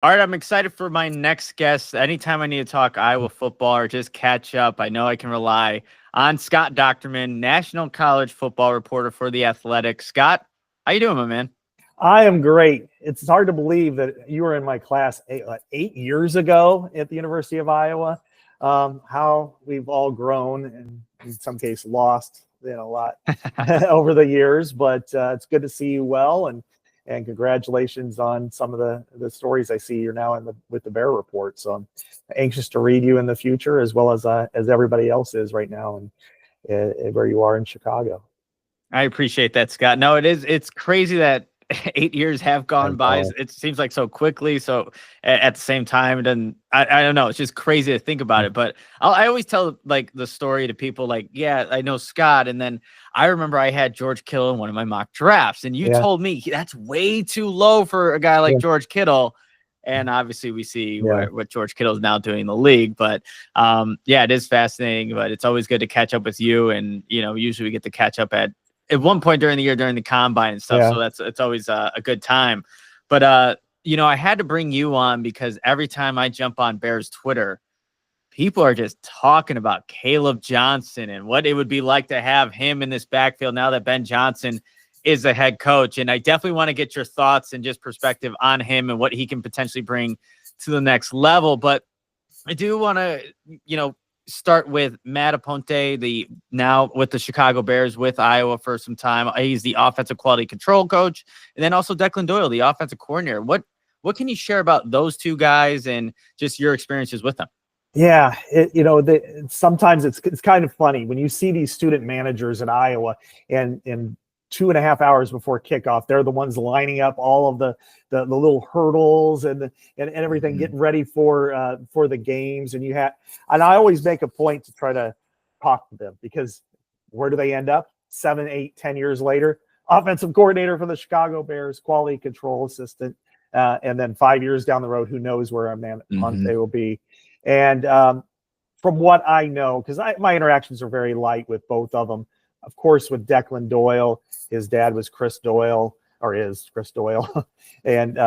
All right, I'm excited for my next guest. Anytime I need to talk Iowa football or just catch up, I know I can rely on Scott Dochterman, national college football reporter for The Athletic. Scott, how you doing, my man? I am great. It's hard to believe that you were in my class 8 years ago at the University of Iowa. How we've all grown and in some case lost, a lot over the years. But it's good to see you well, and congratulations on some of the stories I see you're now with the Bear Report. So I'm anxious to read you in the future, as well as everybody else is right now, and where you are in Chicago. I appreciate that, Scott. No, it's crazy that 8 years have I gone by. know. It seems like so quickly. So at the same time, it doesn't, I don't know. It's just crazy to think about it. But I always tell like the story to people like, yeah, I know Scott. And then I remember I had George Kittle in one of my mock drafts, and you Yeah. told me that's way too low for a guy like Yeah. George Kittle. And obviously we see Yeah. what George Kittle is now doing in the league. But yeah, it is fascinating, but it's always good to catch up with you. And, usually we get to catch up at one point during the year during the combine and stuff. Yeah. So it's always a good time. But, I had to bring you on because every time I jump on Bears Twitter, people are just talking about Kaleb Johnson and what it would be like to have him in this backfield now that Ben Johnson is the head coach. And I definitely want to get your thoughts and just perspective on him and what he can potentially bring to the next level. But I do want to, start with Matt Aponte, the now with the Chicago Bears with Iowa for some time. He's the offensive quality control coach, and then also Declan Doyle, the offensive coordinator. What can you share about those two guys and just your experiences with them? Yeah, sometimes it's kind of funny when you see these student managers at Iowa, and 2.5 hours before kickoff, they're the ones lining up all of the little hurdles and everything, getting ready for the games. And I always make a point to try to talk to them, because where do they end up 7, 8, 10 years later? Offensive coordinator for the Chicago Bears, quality control assistant, and then 5 years down the road, who knows where Aponte will be. And from what I know, because my interactions are very light with both of them. Of course, with Declan Doyle, his dad was Chris Doyle, or is Chris Doyle, and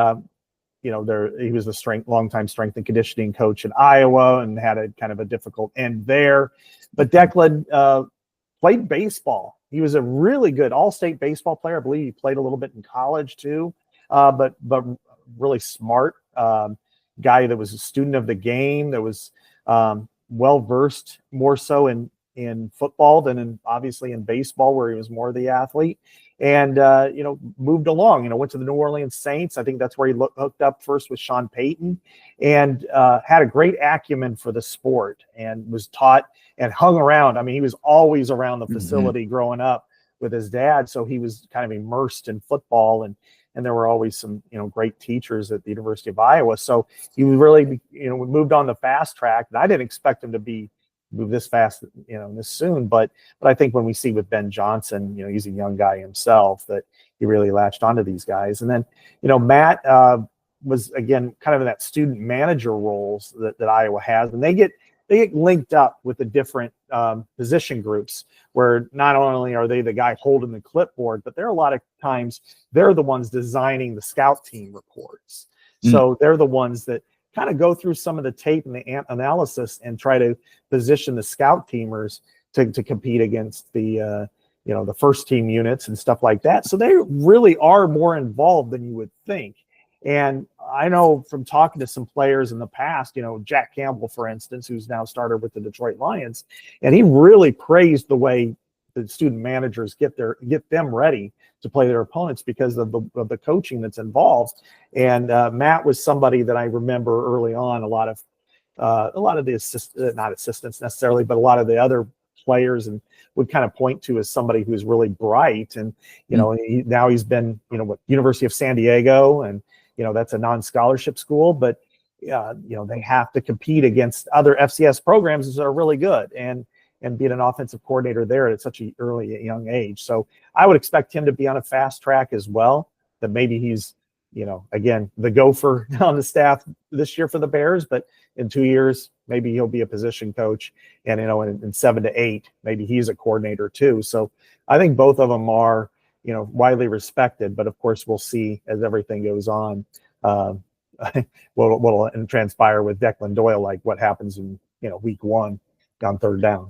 he was the longtime strength and conditioning coach in Iowa, and had a kind of a difficult end there. But Declan played baseball. He was a really good all-state baseball player. I believe he played a little bit in college too, but really smart guy that was a student of the game, that was well-versed more so in football than obviously in baseball, where he was more the athlete, and moved along, went to the New Orleans Saints. I think that's where he hooked up first with Sean Payton, and had a great acumen for the sport, and was taught and hung around. I mean, he was always around the facility growing up with his dad, so he was kind of immersed in football, and there were always some great teachers at the University of Iowa. So he was really moved on the fast track, and I didn't expect him to move this fast, this soon. But I think when we see with Ben Johnson, he's a young guy himself, that he really latched onto these guys. And then, Matt was, again, kind of in that student manager roles that Iowa has, and they get linked up with the different position groups, where not only are they the guy holding the clipboard, but they're a lot of times they're the ones designing the scout team reports. So they're the ones that kind of go through some of the tape and the analysis and try to position the scout teamers to compete against the the first team units and stuff like that. So they really are more involved than you would think. And I know from talking to some players in the past, Jack Campbell, for instance, who's now started with the Detroit Lions, and he really praised the way the student managers get them ready to play their opponents, because of the coaching that's involved. And Matt was somebody that I remember early on, a lot of the not assistants necessarily, but a lot of the other players, and would kind of point to as somebody who's really bright. And now he's been University of San Diego, and that's a non-scholarship school, but they have to compete against other FCS programs that are really good, and being an offensive coordinator there at such a young age. So I would expect him to be on a fast track as well, that maybe he's, again, the gopher on the staff this year for the Bears, but in 2 years, maybe he'll be a position coach, and, in 7 to 8, maybe he's a coordinator too. So I think both of them are, widely respected, but of course we'll see as everything goes on, what'll transpire with Declan Doyle, like what happens in week 1 on 3rd down.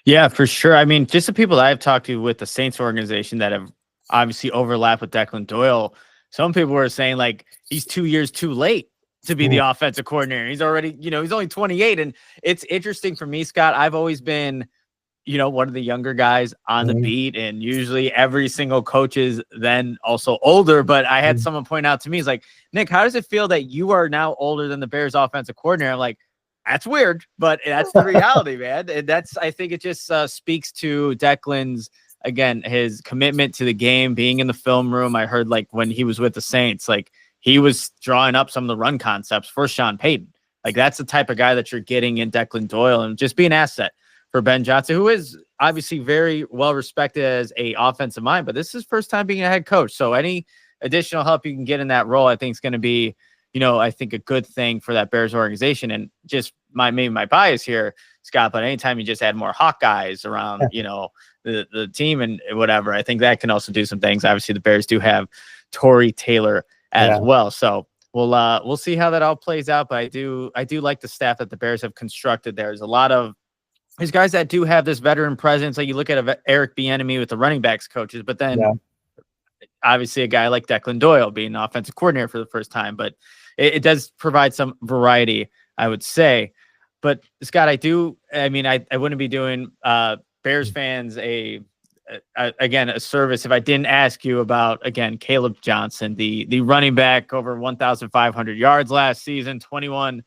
Yeah, for sure. I mean, just the people that I've talked to with the Saints organization that have obviously overlapped with Declan Doyle, some people were saying like he's 2 years too late to be the offensive coordinator. He's already, he's only 28. And it's interesting for me, Scott. I've always been, one of the younger guys on the beat, and usually every single coach is then also older. But I had someone point out to me, he's like, Nick, how does it feel that you are now older than the Bears offensive coordinator? I'm like, that's weird, but that's the reality, man. And I think it just speaks to Declan's, again, his commitment to the game, being in the film room. I heard like when he was with the Saints, like he was drawing up some of the run concepts for Sean Payton. Like that's the type of guy that you're getting in Declan Doyle, and just be an asset for Ben Johnson, who is obviously very well respected as a offensive mind, but this is his first time being a head coach. So any additional help you can get in that role, I think is going to be, I think a good thing for that Bears organization. And just maybe my bias here, Scott, but anytime you just add more Hawkeyes around, the team and whatever, I think that can also do some things. Obviously the Bears do have Torrey Taylor as well. So we'll see how that all plays out. But I do like the staff that the Bears have constructed. There's a lot of these guys that do have this veteran presence. Like you look at Eric Bieniemy with the running backs coaches, but then obviously a guy like Declan Doyle being an offensive coordinator for the first time, but it does provide some variety, I would say. But Scott, I wouldn't be doing Bears fans a service if I didn't ask you about, again, Kaleb Johnson, the running back, over 1,500 yards last season, 21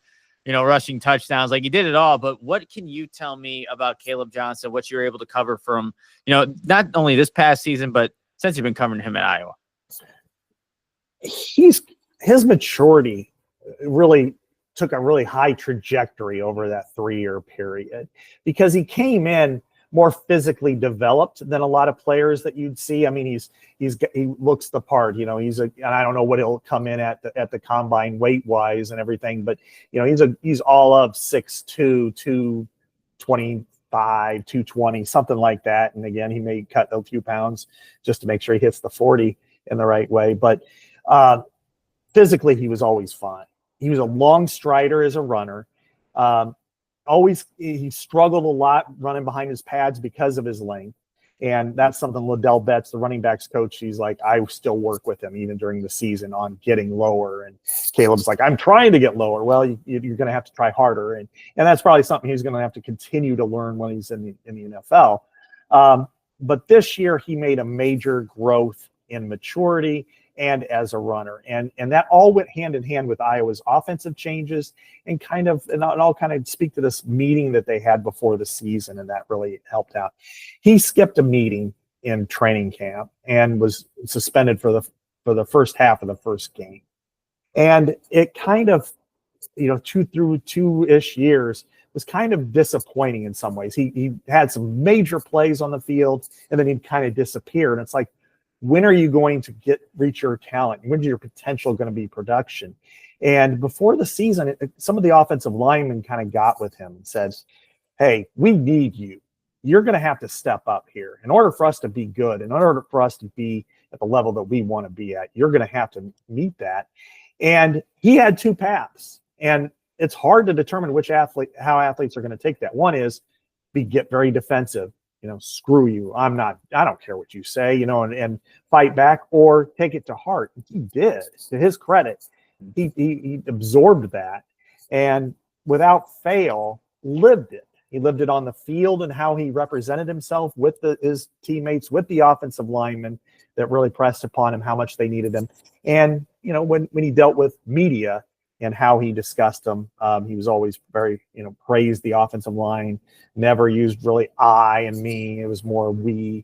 rushing touchdowns. Like, he did it all. But what can you tell me about Kaleb Johnson, what you're able to cover from, not only this past season, but since you've been covering him at Iowa? His maturity really took a really high trajectory over that 3-year period, because he came in more physically developed than a lot of players that you'd see. I mean, he looks the part, and I don't know what he'll come in at the combine weight wise and everything, but he's all of 6'2", 225, 220, something like that. And again, he may cut a few pounds just to make sure he hits the 40 in the right way. But physically, he was always fine. He was a long strider as a runner. He struggled a lot running behind his pads because of his length. And that's something Liddell Betts, the running backs coach, he's like, I still work with him even during the season on getting lower. And Caleb's like, I'm trying to get lower. Well, you're going to have to try harder. And that's probably something he's going to have to continue to learn when he's in the NFL. But this year he made a major growth in maturity and as a runner. And that all went hand in hand with Iowa's offensive changes, and I'll kind of speak to this meeting that they had before the season, and that really helped out. He skipped a meeting in training camp and was suspended for the first half of the first game. And it kind of, 2-ish years was kind of disappointing in some ways. He had some major plays on the field, and then he'd kind of disappear. And it's like, when are you going to reach your talent? When's your potential going to be production? And before the season, some of the offensive linemen kind of got with him and said, hey, we need you. You're going to have to step up here. In order for us to be good, in order for us to be at the level that we want to be at, you're going to have to meet that. And he had 2 paths. And it's hard to determine how athletes are going to take that. One is get very defensive. Screw you. I don't care what you say, and fight back, or take it to heart. He did. To his credit, he absorbed that, and without fail, lived it. He lived it on the field and how he represented himself with his teammates, with the offensive linemen that really pressed upon him how much they needed him. And, when he dealt with media and how he discussed them, he was always very, praised the offensive line, never used really I and me. It was more we.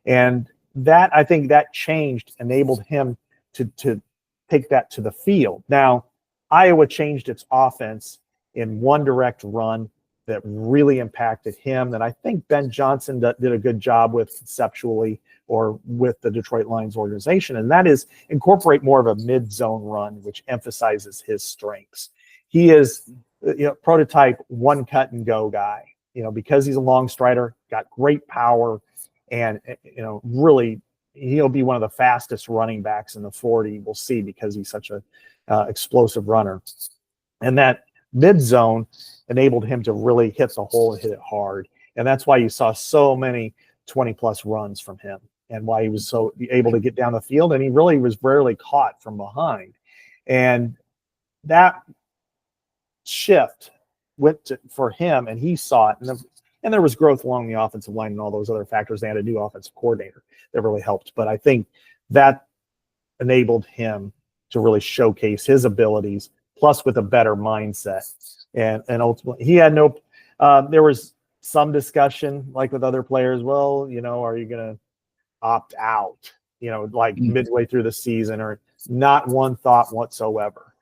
And I think that changed, enabled him to take that to the field. Now, Iowa changed its offense in one direct run that really impacted him, that I think Ben Johnson did a good job with conceptually, or with the Detroit Lions organization, and that is incorporate more of a mid-zone run, which emphasizes his strengths. He is prototype one cut and go guy, because he's a long strider, got great power, and really he'll be one of the fastest running backs in the 40. We'll see, because he's such a explosive runner. And that mid zone enabled him to really hit the hole and hit it hard. And that's why you saw so many 20-plus runs from him, and why he was so able to get down the field. And he really was rarely caught from behind. And that shift went for him, and he saw it. And there was growth along the offensive line and all those other factors. They had a new offensive coordinator that really helped. But I think that enabled him to really showcase his abilities, plus with a better mindset. And ultimately, he had no there was some discussion, like with other players, well, are you going to opt out, like midway through the season, or not one thought whatsoever.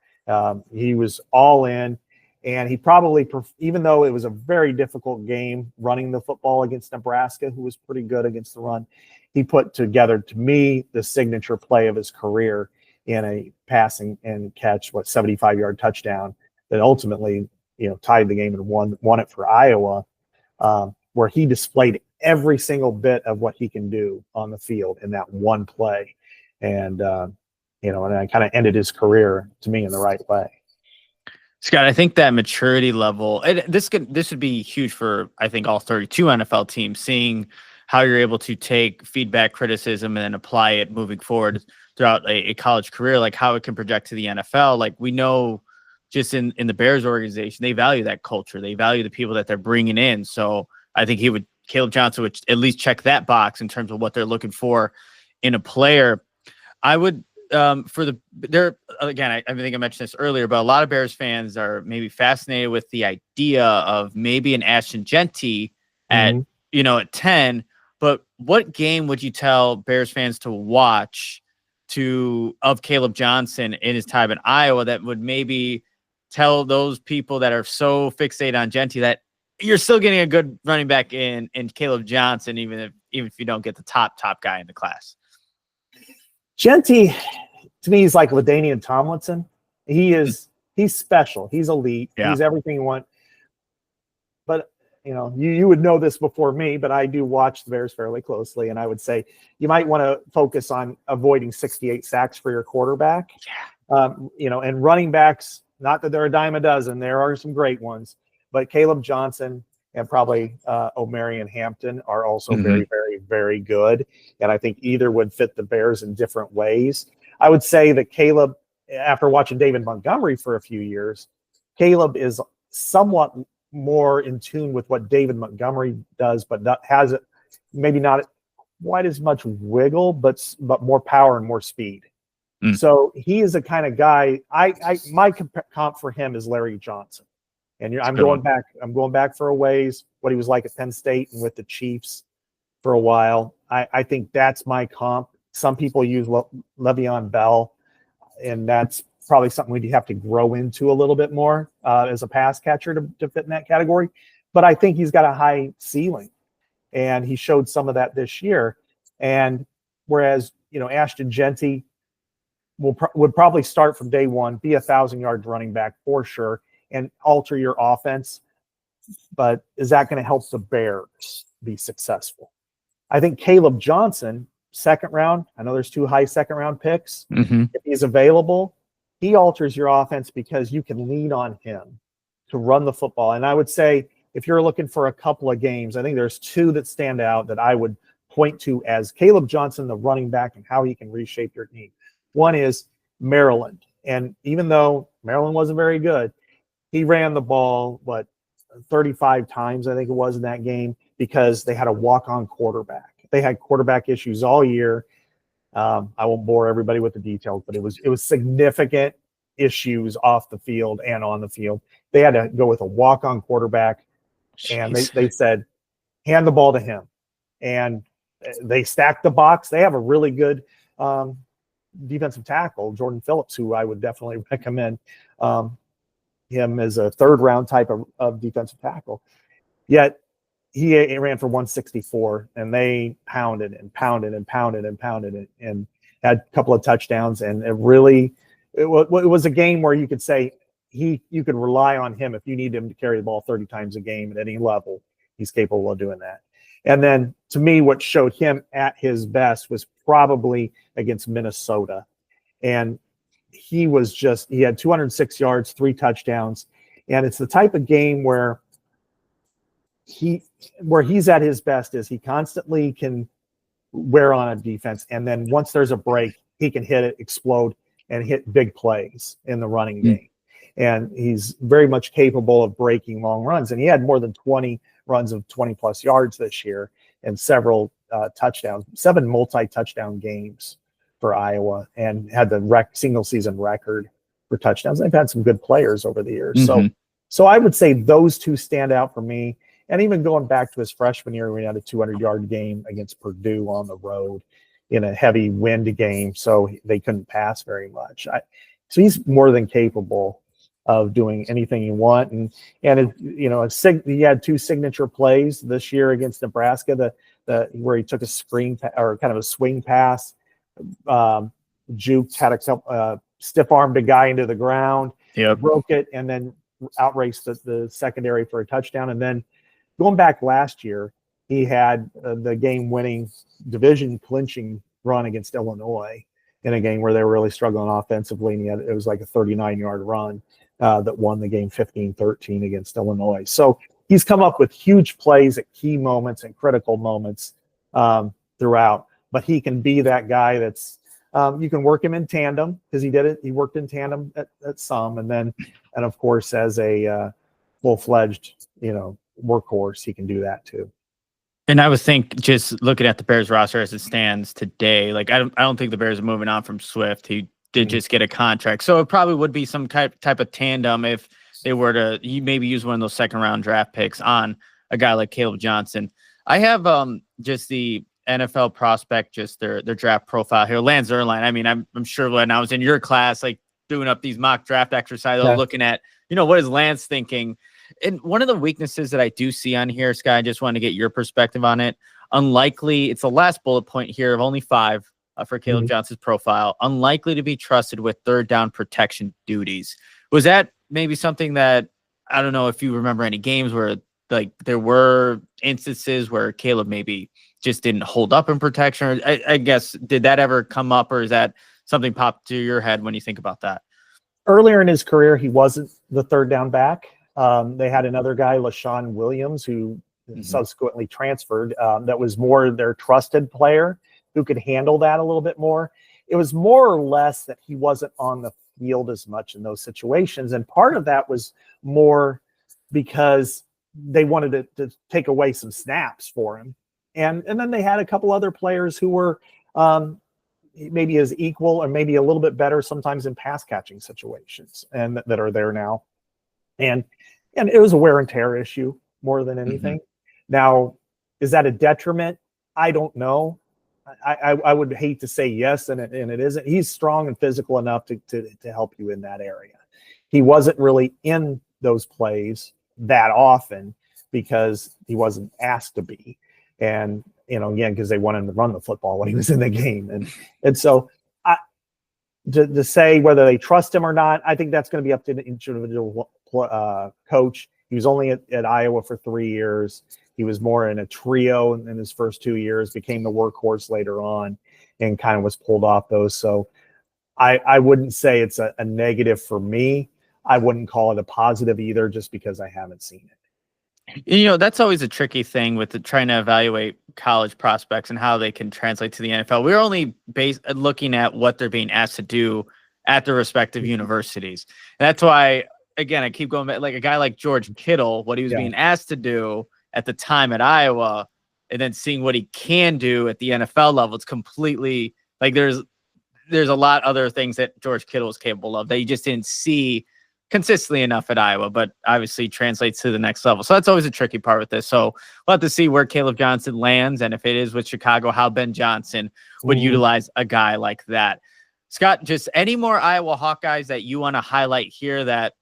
He was all in. And he probably, even though it was a very difficult game running the football against Nebraska, who was pretty good against the run, he put together, to me, the signature play of his career in a passing and catch, 75-yard touchdown that ultimately, tied the game and won it for Iowa, where he displayed every single bit of what he can do on the field in that one play. And, and I kind of ended his career, to me, in the right way. Scott, I think that maturity level, and this would be huge for, I think, all 32 NFL teams, seeing how you're able to take feedback, criticism, and then apply it moving forward throughout a college career, like how it can project to the NFL. Like, we know just in the Bears organization, they value that culture. They value the people that they're bringing in. So I think Kaleb Johnson would at least check that box in terms of what they're looking for in a player. I would, I think I mentioned this earlier, but a lot of Bears fans are maybe fascinated with the idea of maybe an Ashton Jeanty at 10. But what game would you tell Bears fans to watch of Kaleb Johnson in his time in Iowa that would maybe tell those people that are so fixated on Jeanty that you're still getting a good running back in Kaleb Johnson, even if you don't get the top guy in the class? Jeanty, to me, he's like LaDainian Tomlinson. He's special. He's elite. Yeah. He's everything you want. But, you would know this before me, but I do watch the Bears fairly closely. And I would say you might want to focus on avoiding 68 sacks for your quarterback. Yeah. And running backs, not that they're a dime a dozen. There are some great ones. But Kaleb Johnson and probably Omarion Hampton are also very, very, very good. And I think either would fit the Bears in different ways. I would say that Kaleb, after watching David Montgomery for a few years, Kaleb is somewhat more in tune with what David Montgomery does, but has maybe not quite as much wiggle, but more power and more speed. So he is the kind of guy. My comp for him is Larry Johnson. And I'm going back for a ways, what he was like at Penn State and with the Chiefs for a while. I think that's my comp. Some people use Le'Veon Bell, and that's probably something we'd have to grow into a little bit more as a pass catcher to fit in that category. But I think he's got a high ceiling, and he showed some of that this year. And whereas, Ashton Jeanty would probably start from day one, be 1,000-yard running back for sure, and alter your offense. But is that going to help the Bears be successful? I think Kaleb Johnson, second round, I know there's 2 high second-round picks. If he's available, he alters your offense because you can lean on him to run the football. And I would say if you're looking for a couple of games, I think there's 2 that stand out that I would point to as Kaleb Johnson, the running back, and how he can reshape your team. One is Maryland. And even though Maryland wasn't very good, he ran the ball, 35 times, I think it was, in that game, because they had a walk-on quarterback. They had quarterback issues all year. I won't bore everybody with the details, but it was significant issues off the field and on the field. They had to go with a walk-on quarterback, and they said, hand the ball to him. And they stacked the box. They have a really good defensive tackle, Jordan Phillips, who I would definitely recommend him as a third-round type of defensive tackle. Yet he ran for 164, and they pounded and pounded and pounded and pounded it, and had a couple of touchdowns. And it was a game where you could say you could rely on him if you need him to carry the ball 30 times a game at any level. He's capable of doing that. And then, to me, what showed him at his best was probably against Minnesota. And he had 206 yards, 3 touchdowns. And it's the type of game where he's at his best is he constantly can wear on a defense. And then once there's a break, he can hit it, explode, and hit big plays in the running game. And he's very much capable of breaking long runs. And he had more than 20 runs of 20-plus yards this year and several touchdowns, 7 multi-touchdown games for Iowa, and had the single-season record for touchdowns. They've had some good players over the years. So I would say those two stand out for me. And even going back to his freshman year, we had a 200-yard game against Purdue on the road in a heavy wind game, so they couldn't pass very much. So he's more than capable of doing anything you want. And he had 2 signature plays this year against Nebraska, where he took a screen or kind of a swing pass, juked, had a stiff-armed a guy into the ground, broke it, and then outraced the secondary for a touchdown. And then going back last year, he had the game-winning, division-clinching run against Illinois in a game where they were really struggling offensively, and it was like a 39-yard run that won the game 15-13 against Illinois. So he's come up with huge plays at key moments and critical moments throughout. But he can be that guy that's you can work him in tandem, because he did it. He worked in tandem at some, and of course as a full-fledged workhorse, he can do that too. And I would think, just looking at the Bears roster as it stands today, like I don't think the Bears are moving on from Swift. He did just get a contract, so it probably would be some type of tandem if they were to maybe use one of those second-round draft picks on a guy like Kaleb Johnson. I have just the NFL prospect, just their draft profile here. Lance Zierlein. I mean, I'm sure when I was in your class, like doing up these mock draft exercises, looking at what is Lance thinking. And one of the weaknesses that I do see on here, Sky, I just want to get your perspective on it. Unlikely, it's the last bullet point here of only 5 for Kaleb Johnson's profile. Unlikely to be trusted with third down protection duties. Was that maybe something that, I don't know if you remember any games where like there were instances where Kaleb maybe just didn't hold up in protection? Or I guess, did that ever come up, or is that something popped to your head when you think about that? Earlier in his career, he wasn't the third down back. They had another guy, LaShawn Williams, who subsequently transferred, that was more their trusted player who could handle that a little bit more. It was more or less that he wasn't on the field as much in those situations. And part of that was more because they wanted to take away some snaps for him. And then they had a couple other players who were maybe as equal or maybe a little bit better sometimes in pass catching situations, and that are there now. And it was a wear and tear issue more than anything. Now, is that a detriment? I don't know. I would hate to say yes, and it isn't. He's strong and physical enough to help you in that area. He wasn't really in those plays that often because he wasn't asked to be. And, again, because they wanted him to run the football when he was in the game. And so to say whether they trust him or not, I think that's going to be up to the individual coach. He was only at Iowa for 3 years. He was more in a trio in his first 2 years, became the workhorse later on, and kind of was pulled off those. So I wouldn't say it's a negative for me. I wouldn't call it a positive either, just because I haven't seen it. That's always a tricky thing with trying to evaluate college prospects and how they can translate to the NFL. We're only looking at what they're being asked to do at their respective universities. And that's why, again, I keep going back, like a guy like George Kittle, what he was being asked to do at the time at Iowa, and then seeing what he can do at the NFL level. It's completely like there's a lot other things that George Kittle is capable of that you just didn't see consistently enough at Iowa, but obviously translates to the next level. So that's always a tricky part with this. So we'll have to see where Kaleb Johnson lands, and if it is with Chicago, how Ben Johnson would utilize a guy like that. Scott, just any more Iowa Hawkeyes that you want to highlight here that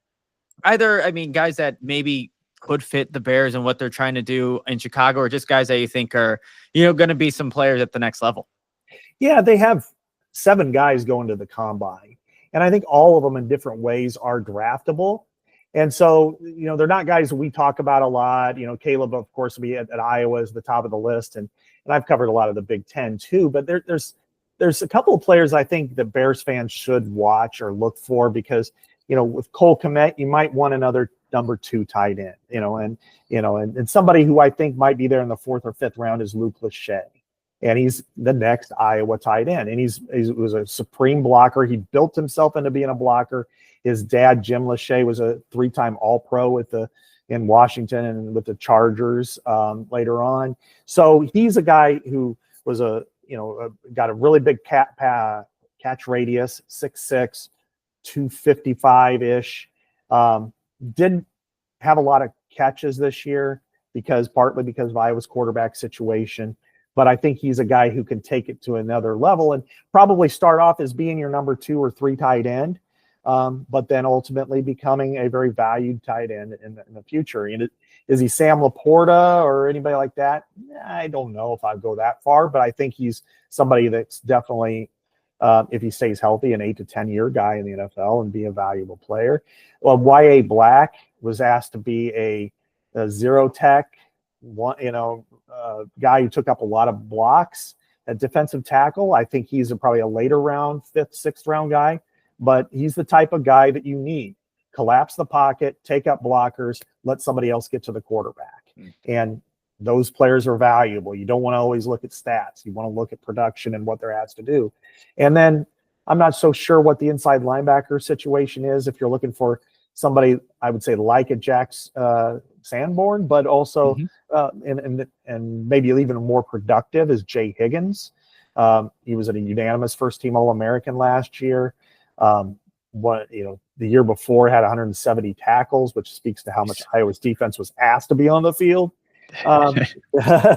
either, guys that maybe could fit the Bears and what they're trying to do in Chicago, or just guys that you think are, going to be some players at the next level? Yeah, they have 7 guys going to the combine. And I think all of them in different ways are draftable. And so, they're not guys that we talk about a lot. Kaleb, of course, will be at Iowa is the top of the list. And I've covered a lot of the Big Ten too, but there's there's a couple of players I think that Bears fans should watch or look for because, with Cole Kmet, you might want another number 2 tight end, and somebody who I think might be there in the 4th or 5th round is Luke Lachey. And he's the next Iowa tight end. And he was a supreme blocker. He built himself into being a blocker. His dad, Jim Lachey, was a 3-time All-Pro in Washington and with the Chargers later on. So he's a guy who was got a really big catch radius, 6'6", 255-ish. Didn't have a lot of catches this year partly because of Iowa's quarterback situation. But I think he's a guy who can take it to another level and probably start off as being your number 2 or 3 tight end, but then ultimately becoming a very valued tight end in the future. And is he Sam Laporta or anybody like that? I don't know if I'd go that far, but I think he's somebody that's definitely, if he stays healthy, an 8 to 10 year guy in the NFL and be a valuable player. Well, Y.A. Black was asked to be a zero tech, guy who took up a lot of blocks at defensive tackle. I think he's probably a later round, 5th, 6th round guy, but he's the type of guy that you need. Collapse the pocket, take up blockers, let somebody else get to the quarterback. And those players are valuable. You don't want to always look at stats. You want to look at production and what they're asked to do. And then I'm not so sure what the inside linebacker situation is. If you're looking for somebody, I would say like a Jack Sanborn, but also and maybe even more productive is Jay Higgins. He was a unanimous first-team All-American last year. The year before had 170 tackles, which speaks to how much Iowa's defense was asked to be on the field.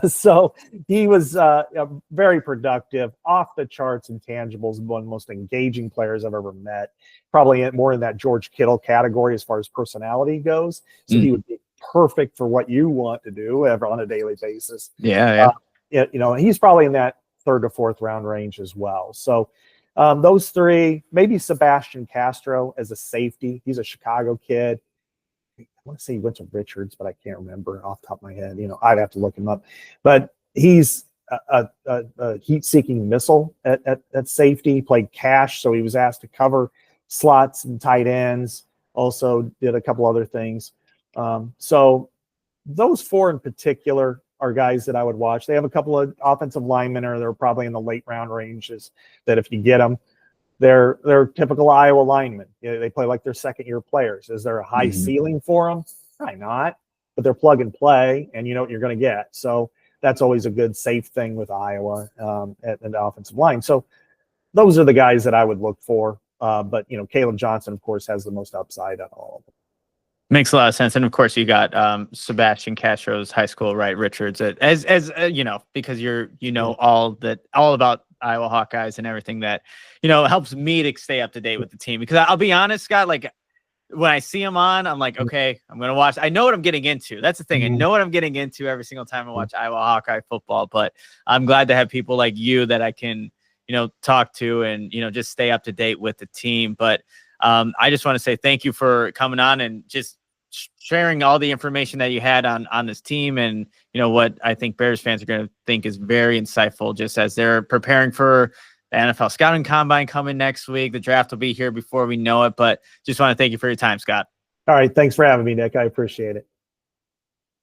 So he was very productive, off the charts intangibles, one of the most engaging players I've ever met. Probably more in that George Kittle category as far as personality goes. So he would be perfect for what you want to do ever on a daily basis. Yeah. He's probably in that 3rd to 4th round range as well. So those 3, maybe Sebastian Castro as a safety. He's a Chicago kid. I want to say he went to Richards, but I can't remember off the top of my head. I'd have to look him up. But he's a heat-seeking missile at safety. He played cash, so he was asked to cover slots and tight ends. Also did a couple other things. So those 4 in particular are guys that I would watch. They have a couple of offensive linemen, or they're probably in the late round ranges that if you get them, they're typical Iowa linemen. They play like they're second-year players. Is there a high ceiling for them? Probably not, but they're plug and play, and you know what you're going to get. So that's always a good, safe thing with Iowa at the offensive line. So those are the guys that I would look for. But, Kaleb Johnson, of course, has the most upside on all of them. Makes a lot of sense. And of course you got Sebastian Castro's high school, right? Richards, as because all about Iowa Hawkeyes and everything that, helps me to stay up to date with the team. Because I'll be honest, Scott, like when I see him on, I'm like, okay, I'm going to watch. I know what I'm getting into. That's the thing. I know what I'm getting into every single time I watch Iowa Hawkeye football, but I'm glad to have people like you that I can, talk to and, just stay up to date with the team. But I just want to say thank you for coming on and just sharing all the information that you had on this team, and what I think Bears fans are going to think is very insightful, just as they're preparing for the NFL scouting combine coming next week. The draft will be here before we know it, but just want to thank you for your time, Scott. All right. Thanks for having me, Nick. I appreciate it.